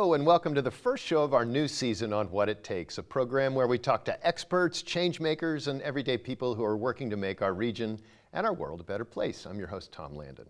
Hello and welcome to the first show of our new season on What It Takes, a program where we talk to experts, change makers, and everyday people who are working to make our region and our world a better place. I'm your host, Tom Landon.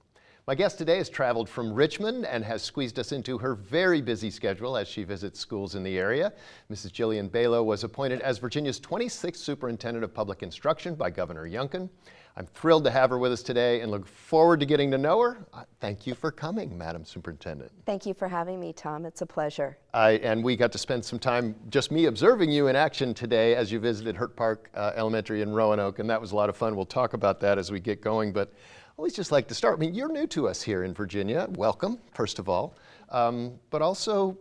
My guest today has traveled from Richmond and has squeezed us into her very busy schedule as she visits schools in the area. Mrs. Jillian Balow was appointed as Virginia's 26th Superintendent of Public Instruction by Governor Younkin. I'm thrilled to have her with us today and look forward to getting to know her. Thank you for coming, Madam Superintendent. Thank you for having me, Tom. It's a pleasure. And we got to spend some time, just me observing you in action today as you visited Hurt Park Elementary in Roanoke, and that was a lot of fun. We'll talk about that as we get going, but I always just like to start. I mean, you're new to us here in Virginia. Welcome, first of all, but also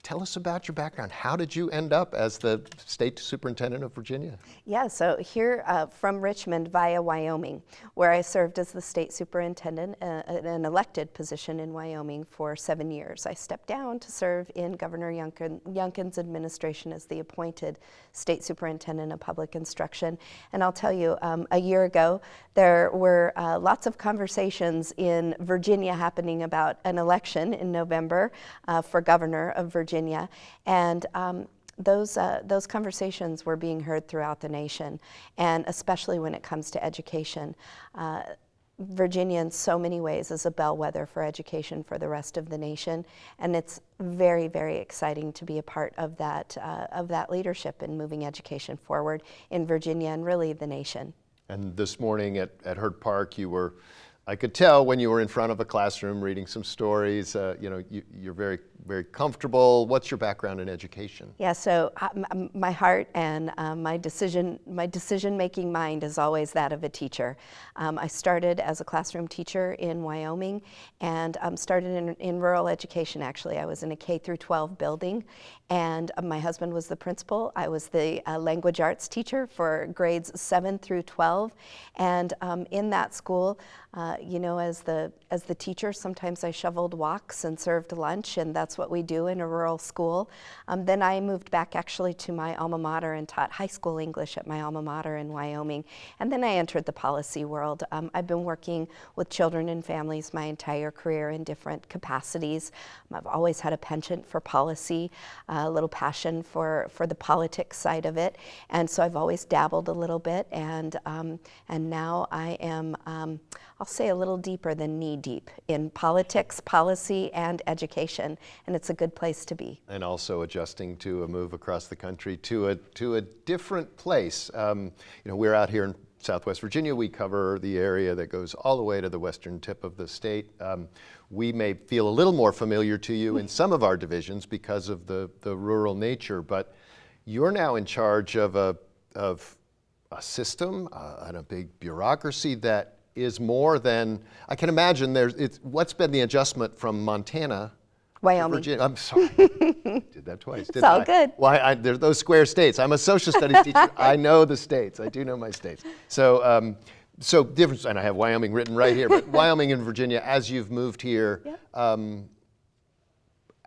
tell us about your background. How did you end up as the State Superintendent of Virginia? Yeah, so here from Richmond via Wyoming, where I served as the State Superintendent, an elected position in Wyoming for 7 years. I stepped down to serve in Governor Younkin's administration as the appointed State Superintendent of Public Instruction. And I'll tell you, a year ago, there were lots of conversations in Virginia happening about an election in November for governor of Virginia, and those conversations were being heard throughout the nation, and especially when it comes to education. Virginia in so many ways is a bellwether for education for the rest of the nation, and it's very, very exciting to be a part of that leadership in moving education forward in Virginia and really the nation. And this morning at Hurt Park, I could tell when you were in front of a classroom reading some stories, you're very, very comfortable. What's your background in education? Yeah, so my heart and my decision-making mind is always that of a teacher. I started as a classroom teacher in Wyoming and started in rural education, actually. I was in a K through 12 building, and my husband was the principal. I was the language arts teacher for grades 7 through 12, and in that school, as the teacher, sometimes I shoveled walks and served lunch, and that's what we do in a rural school. Then I moved back actually to my alma mater and taught high school English at my alma mater in Wyoming. And then I entered the policy world. I've been working with children and families my entire career in different capacities. I've always had a penchant for policy, a little passion for the politics side of it. And so I've always dabbled a little bit, and now I am, I'll say a little deeper than knee deep in politics, policy, and education, and it's a good place to be. And also adjusting to a move across the country to a different place. We're out here in Southwest Virginia. We cover the area that goes all the way to the western tip of the state. We may feel a little more familiar to you in some of our divisions because of the rural nature, but you're now in charge of a system and a big bureaucracy that is more than, I can imagine. What's been the adjustment from Montana Wyoming. to Virginia? I'm sorry, did that twice, didn't I? It's all good. Why, there's those square states. I'm a social studies teacher. I know the states. I do know my states. So difference, and I have Wyoming written right here, but Wyoming and Virginia, as you've moved here, yep.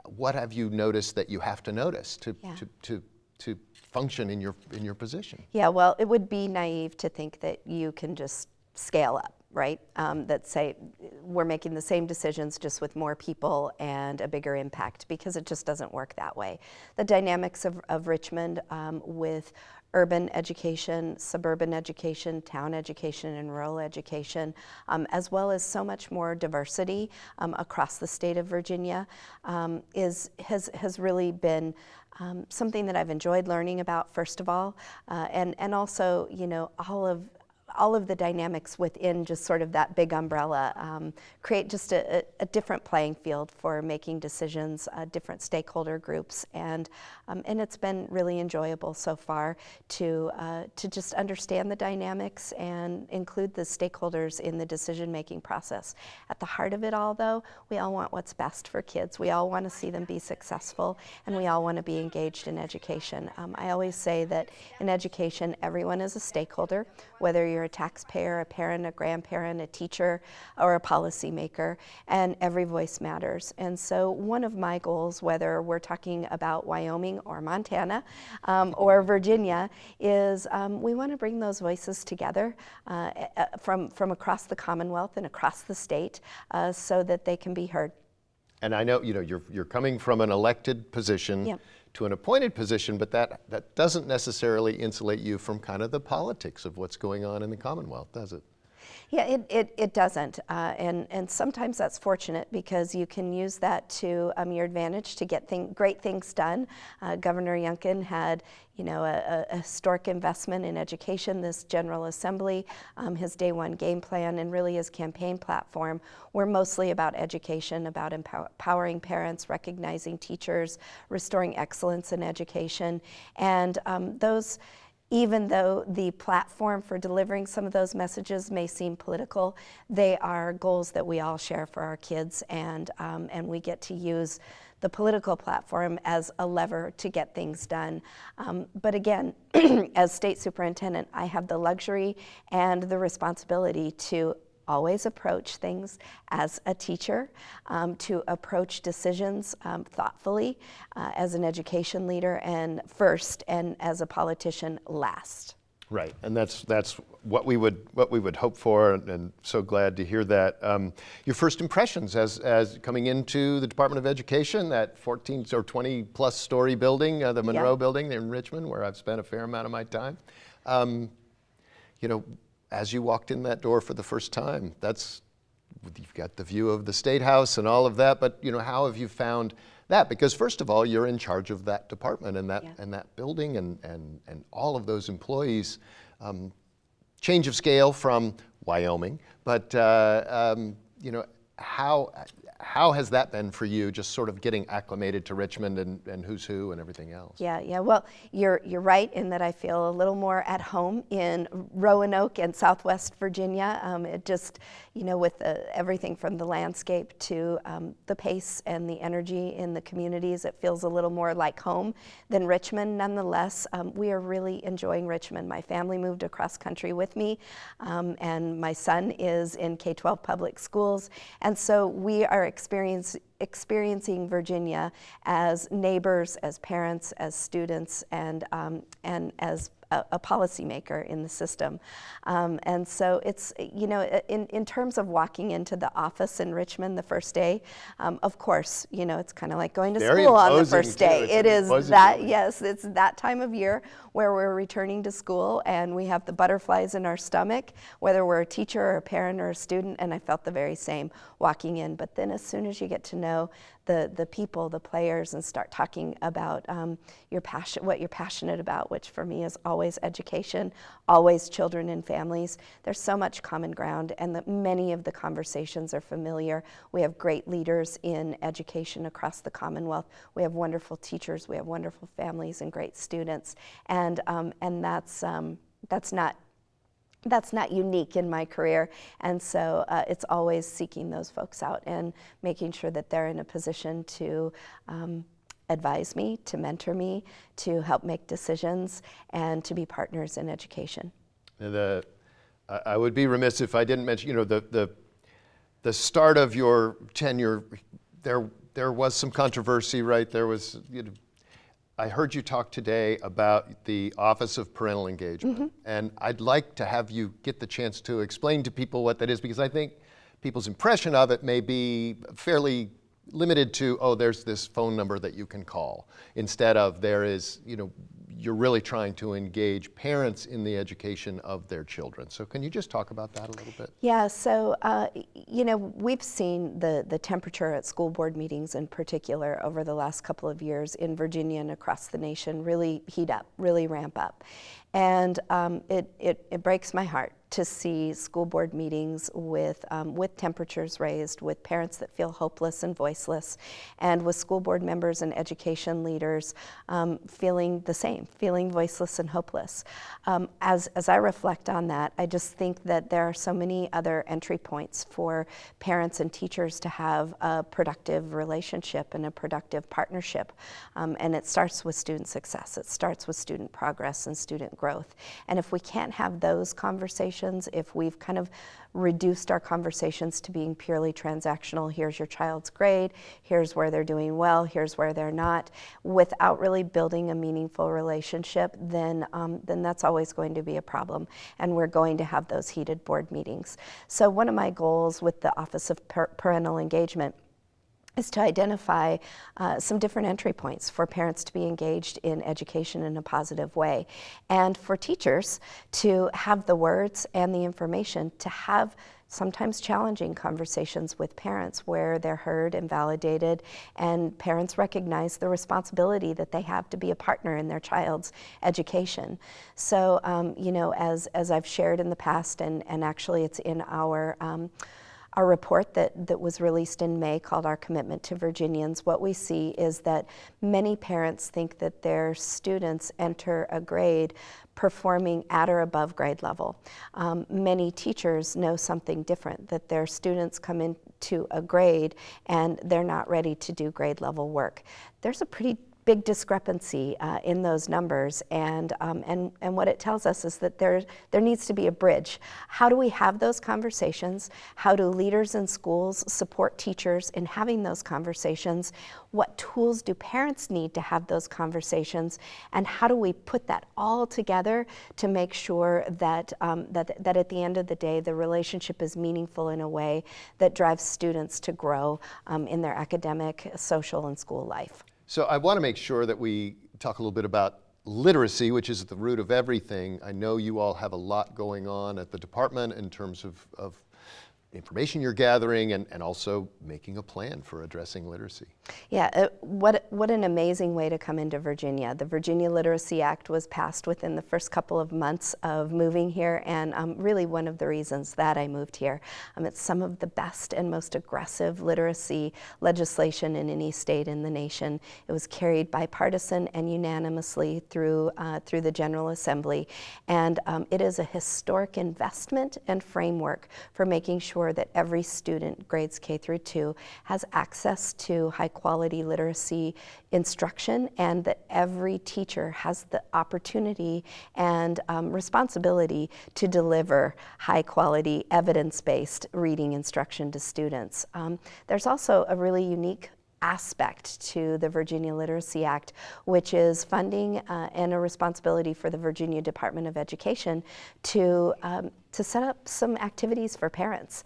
What have you noticed that you have to notice to function in your position? Yeah, well, it would be naive to think that you can just scale up, right? That say we're making the same decisions just with more people and a bigger impact, because it just doesn't work that way. The dynamics of Richmond with urban education, suburban education, town education, and rural education, as well as so much more diversity across the state of Virginia, has really been something that I've enjoyed learning about, first of all, and also, all of the dynamics within just sort of that big umbrella create just a different playing field for making decisions, different stakeholder groups, and it's been really enjoyable so far to just understand the dynamics and include the stakeholders in the decision-making process. At the heart of it all, though, we all want what's best for kids. We all want to see them be successful, and we all want to be engaged in education. I always say that in education, everyone is a stakeholder, whether you're a taxpayer, a parent, a grandparent, a teacher, or a policymaker, and every voice matters. And so one of my goals, whether we're talking about Wyoming or Montana or Virginia, is we want to bring those voices together from across the Commonwealth and across the state so that they can be heard. And I know, you're coming from an elected position Yep. to an appointed position, but that doesn't necessarily insulate you from kind of the politics of what's going on in the Commonwealth, does it? Yeah, it doesn't, and sometimes that's fortunate because you can use that to your advantage to get great things done. Governor Younkin had, a historic investment in education. This General Assembly, his day one game plan, and really his campaign platform were mostly about education, about empowering parents, recognizing teachers, restoring excellence in education, and those. Even though the platform for delivering some of those messages may seem political, they are goals that we all share for our kids, and we get to use the political platform as a lever to get things done. But again, as state superintendent, I have the luxury and the responsibility to always approach things as a teacher, to approach decisions thoughtfully as an education leader and first, and as a politician last. Right, and that's what we would hope for, and so glad to hear that. Your first impressions as coming into the Department of Education, that 14 or 20 plus story building, the Monroe Building in Richmond, where I've spent a fair amount of my time. As you walked in that door for the first time, you've got the view of the State House and all of that, but how have you found that? Because first of all, you're in charge of that department and that building and all of those employees. Change of scale from Wyoming, but how has that been for you, just sort of getting acclimated to Richmond and who's who and everything else? Yeah. Well, you're right in that I feel a little more at home in Roanoke and Southwest Virginia. It just, with everything from the landscape to the pace and the energy in the communities, it feels a little more like home than Richmond. Nonetheless, we are really enjoying Richmond. My family moved across country with me, and my son is in K-12 public schools, and so we are experiencing Virginia as neighbors, as parents, as students, and as a policymaker in the system. And so it's, in terms of walking into the office in Richmond the first day, of course, it's kind of like going to school on the first day. It is that, yes, it's that time of year where we're returning to school and we have the butterflies in our stomach, whether we're a teacher or a parent or a student, and I felt the very same walking in. But then as soon as you get to know the people, the players, and start talking about your passion, what you're passionate about, which for me is always education, always children and families. There's so much common ground, and many of the conversations are familiar. We have great leaders in education across the Commonwealth. We have wonderful teachers. We have wonderful families and great students, and that's not unique in my career, and so it's always seeking those folks out and making sure that they're in a position to advise me, to mentor me, to help make decisions, and to be partners in education. I would be remiss if I didn't mention, the start of your tenure, there was some controversy, right? There was, I heard you talk today about the Office of Parental Engagement, and I'd like to have you get the chance to explain to people what that is, because I think people's impression of it may be fairly limited to, oh, there's this phone number that you can call, instead of there is, you're really trying to engage parents in the education of their children. So can you just talk about that a little bit? Yeah, so, we've seen the temperature at school board meetings in particular over the last couple of years in Virginia and across the nation really heat up, really ramp up. And it breaks my heart to see school board meetings with temperatures raised, with parents that feel hopeless and voiceless, and with school board members and education leaders feeling the same, feeling voiceless and hopeless. As I reflect on that, I just think that there are so many other entry points for parents and teachers to have a productive relationship and a productive partnership. And it starts with student success. It starts with student progress and student growth. And if we can't have those conversations, if we've kind of reduced our conversations to being purely transactional, here's your child's grade, here's where they're doing well, here's where they're not, without really building a meaningful relationship, then that's always going to be a problem, and we're going to have those heated board meetings. So one of my goals with the Office of Parental Engagement is to identify some different entry points for parents to be engaged in education in a positive way, and for teachers to have the words and the information to have sometimes challenging conversations with parents where they're heard and validated, and parents recognize the responsibility that they have to be a partner in their child's education. So, you know, as I've shared in the past, and actually it's in our report that was released in May called Our Commitment to Virginians, what we see is that many parents think that their students enter a grade performing at or above grade level. Many teachers know something different, that their students come into a grade and they're not ready to do grade level work. There's a pretty big discrepancy in those numbers, and what it tells us is that there needs to be a bridge. How do we have those conversations? How do leaders in schools support teachers in having those conversations? What tools do parents need to have those conversations? And how do we put that all together to make sure that that at the end of the day, the relationship is meaningful in a way that drives students to grow in their academic, social, and school life? So I want to make sure that we talk a little bit about literacy, which is at the root of everything. I know you all have a lot going on at the department in terms of information you're gathering and also making a plan for addressing literacy. Yeah, what an amazing way to come into Virginia. The Virginia Literacy Act was passed within the first couple of months of moving here, and really one of the reasons that I moved here. It's some of the best and most aggressive literacy legislation in any state in the nation. It was carried bipartisan and unanimously through the General Assembly, and it is a historic investment and framework for making sure that every student, grades K through 2, has access to high quality literacy instruction, and that every teacher has the opportunity and responsibility to deliver high quality evidence-based reading instruction to students. There's also a really unique aspect to the Virginia Literacy Act, which is funding and a responsibility for the Virginia Department of Education to set up some activities for parents.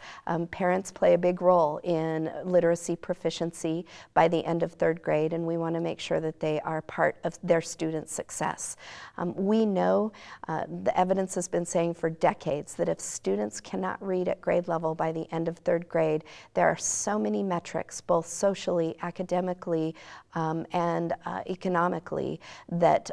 Parents play a big role in literacy proficiency by the end of 3rd grade, and we want to make sure that they are part of their students' success. We know the evidence has been saying for decades that if students cannot read at grade level by the end of 3rd grade, there are so many metrics, both socially, academically, and economically, that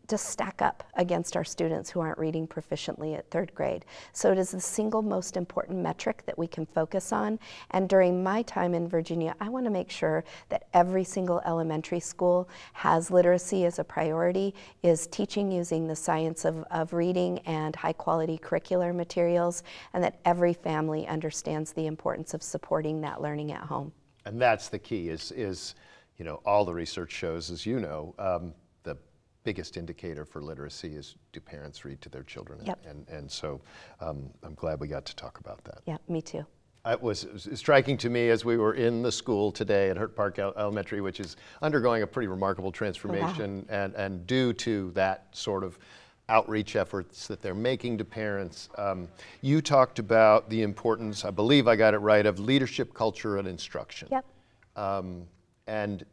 just stack up against our students who aren't reading proficiently at 3rd grade. So it is the single most important metric that we can focus on. And during my time in Virginia, I want to make sure that every single elementary school has literacy as a priority, is teaching using the science of reading and high quality curricular materials, and that every family understands the importance of supporting that learning at home. And that's the key, is you know, all the research shows, as you know, the biggest indicator for literacy is, do parents read to their children? Yep. And so I'm glad we got to talk about that. Yeah, me too. It was striking to me as we were in the school today at Hurt Park Elementary, which is undergoing a pretty remarkable transformation, Oh, wow. and due to that sort of outreach efforts that they're making to parents. You talked about the importance, I believe I got it right, of leadership, culture, and instruction. Yep. And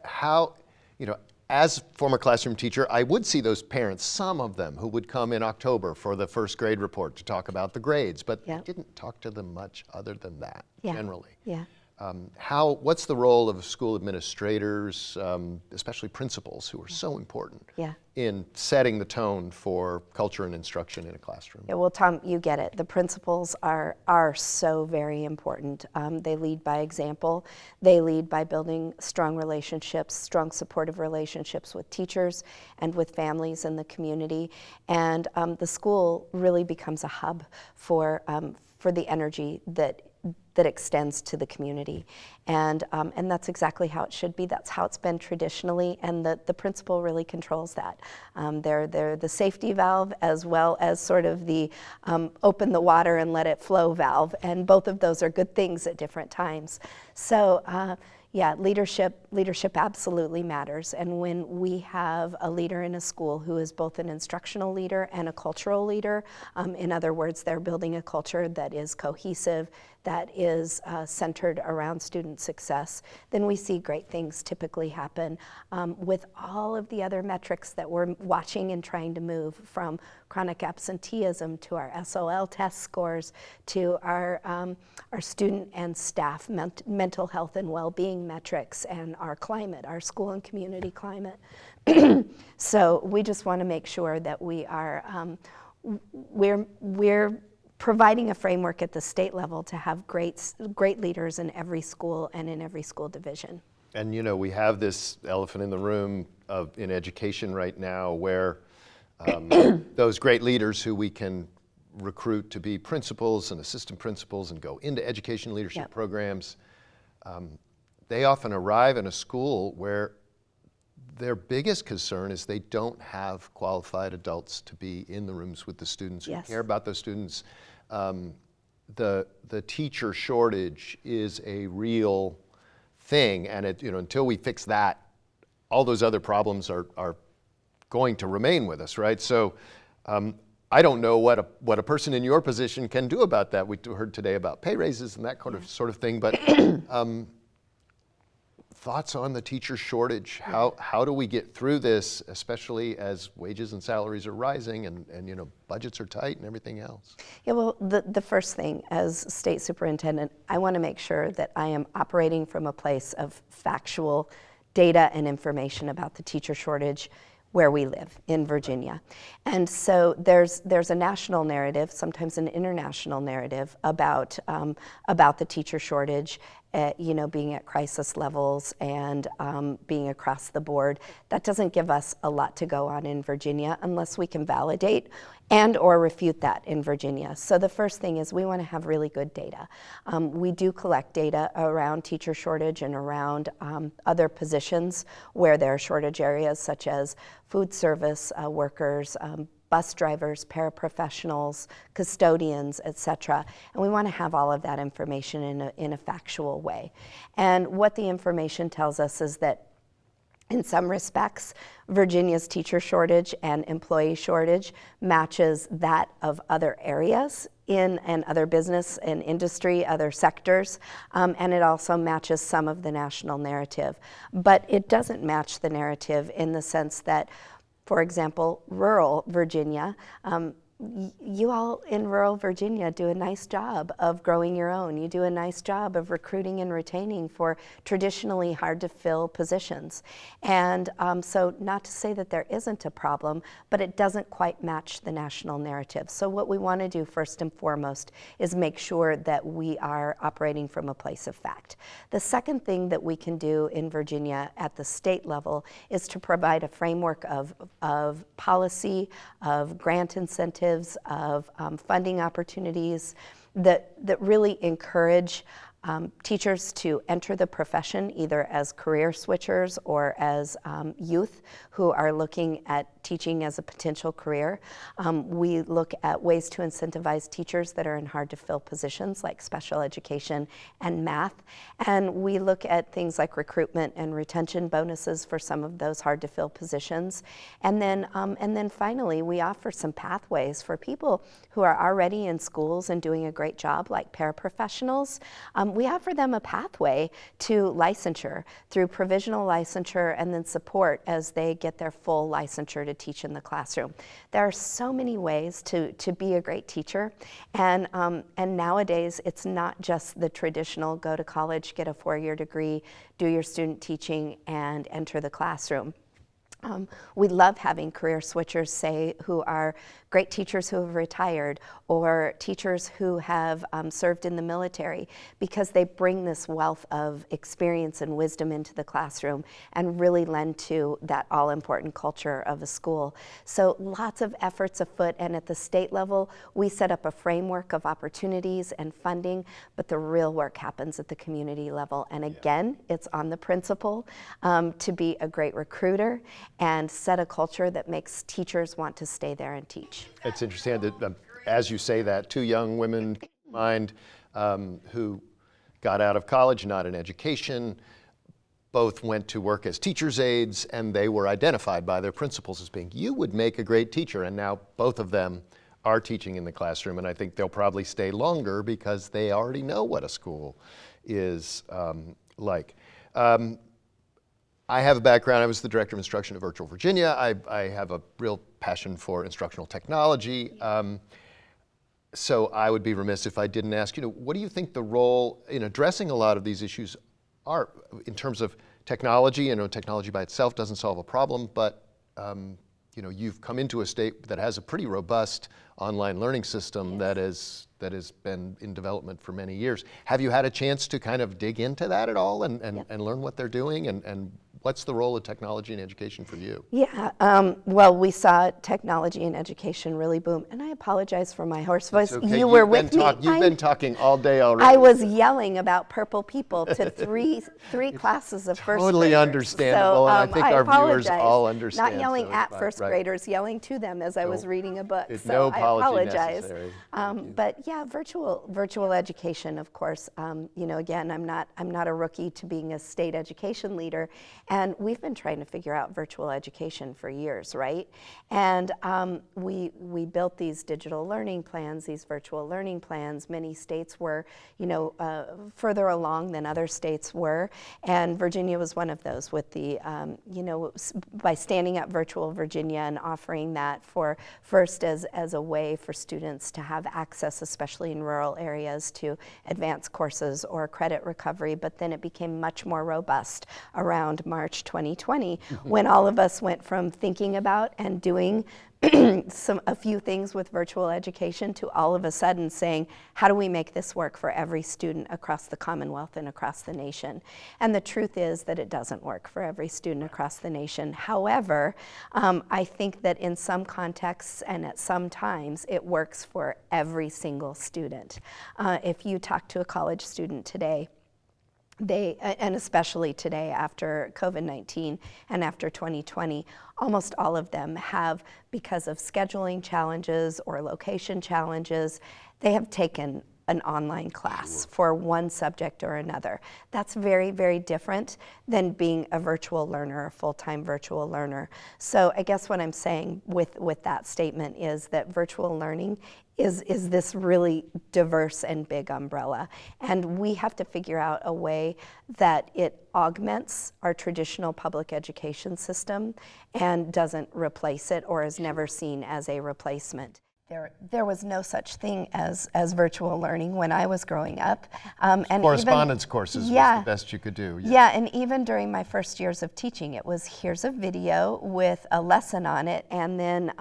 how, you know, as former classroom teacher, I would see those parents, some of them who would come in October for the 1st grade report to talk about the grades, but I didn't talk to them much other than that, generally. Yeah. What's the role of school administrators, especially principals, who are so important in setting the tone for culture and instruction in a classroom? Yeah, well, Tom, you get it. The principals are so very important. They lead by example. They lead by building strong relationships, strong supportive relationships with teachers and with families in the community. And the school really becomes a hub for the energy that extends to the community. And that's exactly how it should be. That's how it's been traditionally, and the principal really controls that. They're the safety valve as well as sort of the open the water and let it flow valve, and both of those are good things at different times. So, Yeah, leadership absolutely matters. And when we have a leader in a school who is both an instructional leader and a cultural leader, in other words, they're building a culture that is cohesive, that is centered around student success, then we see great things typically happen with all of the other metrics that we're watching and trying to move, from chronic absenteeism to our SOL test scores to our student and staff mental health and well-being metrics, and our climate, our school and community climate. So we just want to make sure that we are we're providing a framework at the state level to have great leaders in every school and in every school division. And you know, we have this elephant in the room in education right now, where those great leaders who we can recruit to be principals and assistant principals and go into education leadership programs, they often arrive in a school where their biggest concern is they don't have qualified adults to be in the rooms with the students who care about those students. The teacher shortage is a real thing, and until we fix that, all those other problems are going to remain with us, right? So I don't know what a person in your position can do about that. We heard today about pay raises and that kind of sort of thing, but thoughts on the teacher shortage? How do we get through this, especially as wages and salaries are rising and budgets are tight and everything else? Yeah, well, the first thing, as state superintendent, I want to make sure that I am operating from a place of factual data and information about the teacher shortage where we live in Virginia. And so there's a national narrative, sometimes an international narrative about the teacher shortage, being at crisis levels and being across the board. That doesn't give us a lot to go on in Virginia unless we can validate and or refute that in Virginia. So the first thing is we want to have really good data. We do collect data around teacher shortage and around other positions where there are shortage areas, such as food service workers, bus drivers, paraprofessionals, custodians, et cetera. And we want to have all of that information in a factual way. And what the information tells us is that in some respects, Virginia's teacher shortage and employee shortage matches that of other areas and other business and industry, other sectors, and it also matches some of the national narrative. But it doesn't match the narrative in the sense that, for example, rural Virginia, you all in rural Virginia do a nice job of growing your own. You do a nice job of recruiting and retaining for traditionally hard to fill positions. And so not to say that there isn't a problem, but it doesn't quite match the national narrative. So what we want to do first and foremost is make sure that we are operating from a place of fact. The second thing that we can do in Virginia at the state level is to provide a framework of policy, of grant incentives, of funding opportunities that really encourage teachers to enter the profession either as career switchers or as youth who are looking at teaching as a potential career. We look at ways to incentivize teachers that are in hard to fill positions like special education and math. And we look at things like recruitment and retention bonuses for some of those hard to fill positions. And then finally, we offer some pathways for people who are already in schools and doing a great job, like paraprofessionals. We offer them a pathway to licensure through provisional licensure and then support as they get their full licensure to teach in the classroom. There are so many ways to be a great teacher, and nowadays it's not just the traditional go to college, get a 4-year degree, do your student teaching, and enter the classroom. We love having career switchers, say, who are great teachers who have retired or teachers who have served in the military, because they bring this wealth of experience and wisdom into the classroom and really lend to that all-important culture of a school. So lots of efforts afoot, and at the state level, we set up a framework of opportunities and funding, but the real work happens at the community level. And again, it's on the principal to be a great recruiter and set a culture that makes teachers want to stay there and teach. It's interesting that, as you say that, 2 young women who got out of college, not in education, both went to work as teachers' aides, and they were identified by their principals as being, you would make a great teacher. And now both of them are teaching in the classroom, and I think they'll probably stay longer because they already know what a school is like. I have a background, I was the director of instruction at Virtual Virginia. I have a real passion for instructional technology. So I would be remiss if I didn't ask, what do you think the role in addressing a lot of these issues are in terms of technology? Technology by itself doesn't solve a problem, but you've come into a state that has a pretty robust online learning system that has been in development for many years. Have you had a chance to kind of dig into that at all and learn what they're doing? And what's the role of technology in education for you? Yeah, well, we saw technology in education really boom. And I apologize for my hoarse voice. Okay. You were with me. You've been talking all day already. I was yelling about purple people to three classes of first totally graders. understandable, and I think our viewers all understand. Not yelling so at first right. graders, yelling to them as I was reading a book. So no I apology apologize. necessary. But yeah, virtual education, of course. Again, I'm not a rookie to being a state education leader, and we've been trying to figure out virtual education for years, right? And we built these digital learning plans, these virtual learning plans. Many states were, further along than other states were, and Virginia was one of those with the, by standing up Virtual Virginia and offering that first as a way for students to have access, especially in rural areas, to advanced courses or credit recovery, but then it became much more robust around March 2020, when all of us went from thinking about and doing a few things with virtual education to all of a sudden saying, how do we make this work for every student across the Commonwealth and across the nation? And the truth is that it doesn't work for every student across the nation. However, I think that in some contexts and at some times, it works for every single student. If you talk to a college student today, and especially today after COVID-19 and after 2020, almost all of them have, because of scheduling challenges or location challenges, they have taken an online class for one subject or another. That's very, very different than being a virtual learner, a full-time virtual learner. So I guess what I'm saying with that statement is that virtual learning is this really diverse and big umbrella. And we have to figure out a way that it augments our traditional public education system and doesn't replace it or is never seen as a replacement. There was no such thing as virtual learning when I was growing up. And correspondence courses was the best you could do. Yeah, and even during my first years of teaching, it was here's a video with a lesson on it, and then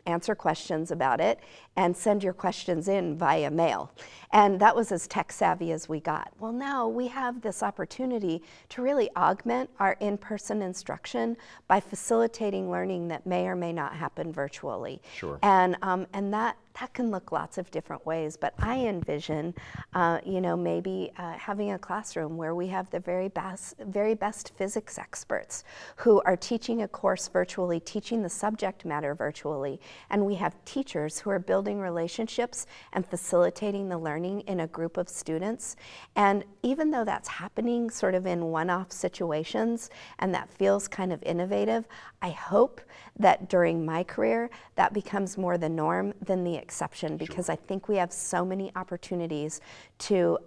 answer questions about it and send your questions in via mail. And that was as tech savvy as we got. Well, now we have this opportunity to really augment our in-person instruction by facilitating learning that may or may not happen virtually. Sure. And that can look lots of different ways, but I envision, maybe having a classroom where we have the very best physics experts who are teaching a course virtually, teaching the subject matter virtually, and we have teachers who are building relationships and facilitating the learning in a group of students. And even though that's happening sort of in one-off situations, and that feels kind of innovative, I hope that during my career, that becomes more the norm than the exception, because I think we have so many opportunities to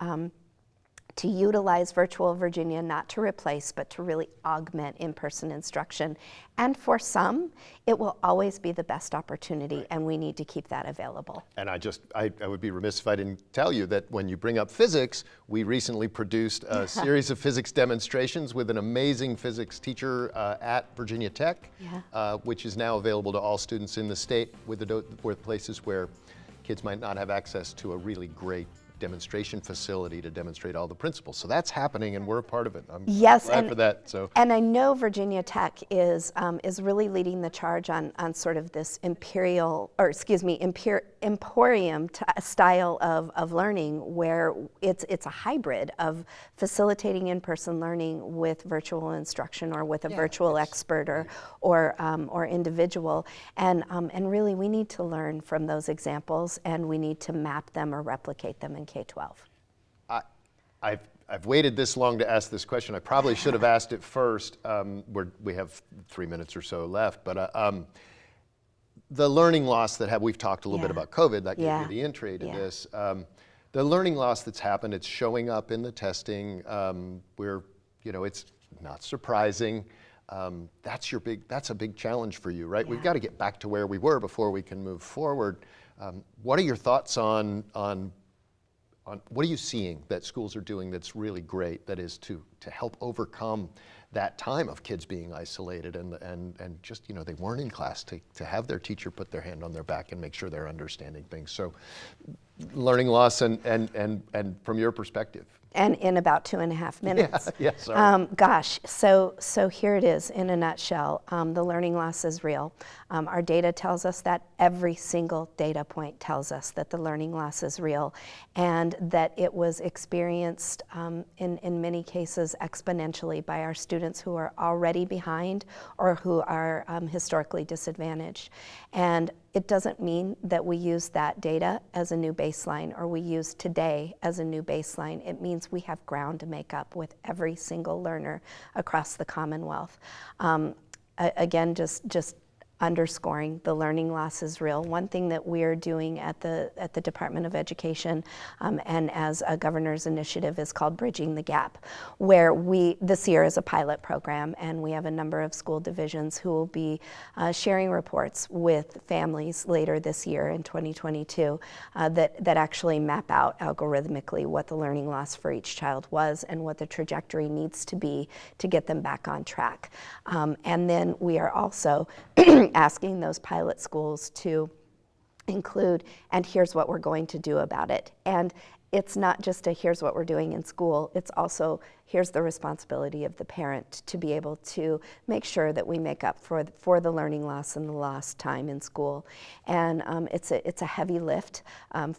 utilize Virtual Virginia, not to replace, but to really augment in-person instruction. And for some, it will always be the best opportunity, and we need to keep that available. And I would be remiss if I didn't tell you that when you bring up physics, we recently produced a series of physics demonstrations with an amazing physics teacher at Virginia Tech, which is now available to all students in the state with places where kids might not have access to a really great demonstration facility to demonstrate all the principles. So that's happening, and we're a part of it. I'm glad for that. So, and I know Virginia Tech is really leading the charge on sort of this emporium style of learning, where it's a hybrid of facilitating in-person learning with virtual instruction or with a virtual expert or individual, and really we need to learn from those examples, and we need to map them or replicate them in K-12. I've waited this long to ask this question. I probably should have asked it first. We have 3 minutes or so left, but the learning loss we've talked a little bit about COVID, that gave you the entry to this. The learning loss that's happened, it's showing up in the testing. It's not surprising. That's a big challenge for you, right? We've got to get back to where we were before we can move forward. What are your thoughts on what are you seeing that schools are doing that's really great, that is to help overcome that time of kids being isolated and just, they weren't in class, to have their teacher put their hand on their back and make sure they're understanding things. So learning loss and from your perspective. And in about 2.5 minutes. Sorry. Gosh, so here it is in a nutshell. The learning loss is real. Our data tells us that. Every single data point tells us that the learning loss is real, and that it was experienced in many cases exponentially by our students who are already behind or who are historically disadvantaged. And it doesn't mean that we use that data as a new baseline or we use today as a new baseline. It means we have ground to make up with every single learner across the Commonwealth. Again, just underscoring the learning loss is real. One thing that we're doing at the Department of Education and as a governor's initiative is called Bridging the Gap, where this year is a pilot program, and we have a number of school divisions who will be sharing reports with families later this year in 2022 that actually map out algorithmically what the learning loss for each child was and what the trajectory needs to be to get them back on track. And then we are also asking those pilot schools to include, and here's what we're going to do about it. And it's not just a here's what we're doing in school, it's also here's the responsibility of the parent to be able to make sure that we make up for the learning loss and the lost time in school. And it's a heavy lift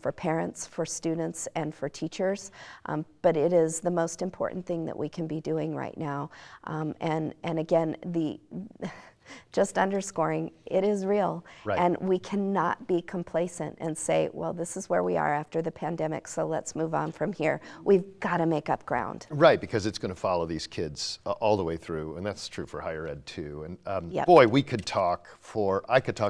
for parents, for students, and for teachers, but it is the most important thing that we can be doing right now. And again, just underscoring, it is real. Right. And we cannot be complacent and say, well, this is where we are after the pandemic, so let's move on from here. We've got to make up ground. Right, because it's going to follow these kids all the way through, and that's true for higher ed too. And Yep. boy, I could talk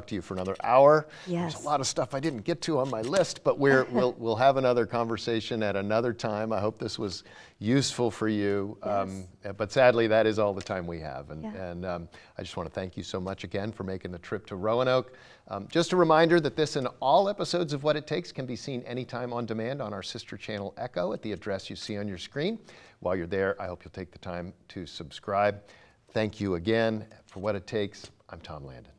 to you for another hour. Yes. There's a lot of stuff I didn't get to on my list, but we'll have another conversation at another time. I hope this was useful for you. Yes. But sadly, that is all the time we have. And, Yeah. I just want to thank you so much again for making the trip to Roanoke. Just a reminder that this and all episodes of What It Takes can be seen anytime on demand on our sister channel Echo at the address you see on your screen. While you're there, I hope you'll take the time to subscribe. Thank you again. For What It Takes, I'm Tom Landon.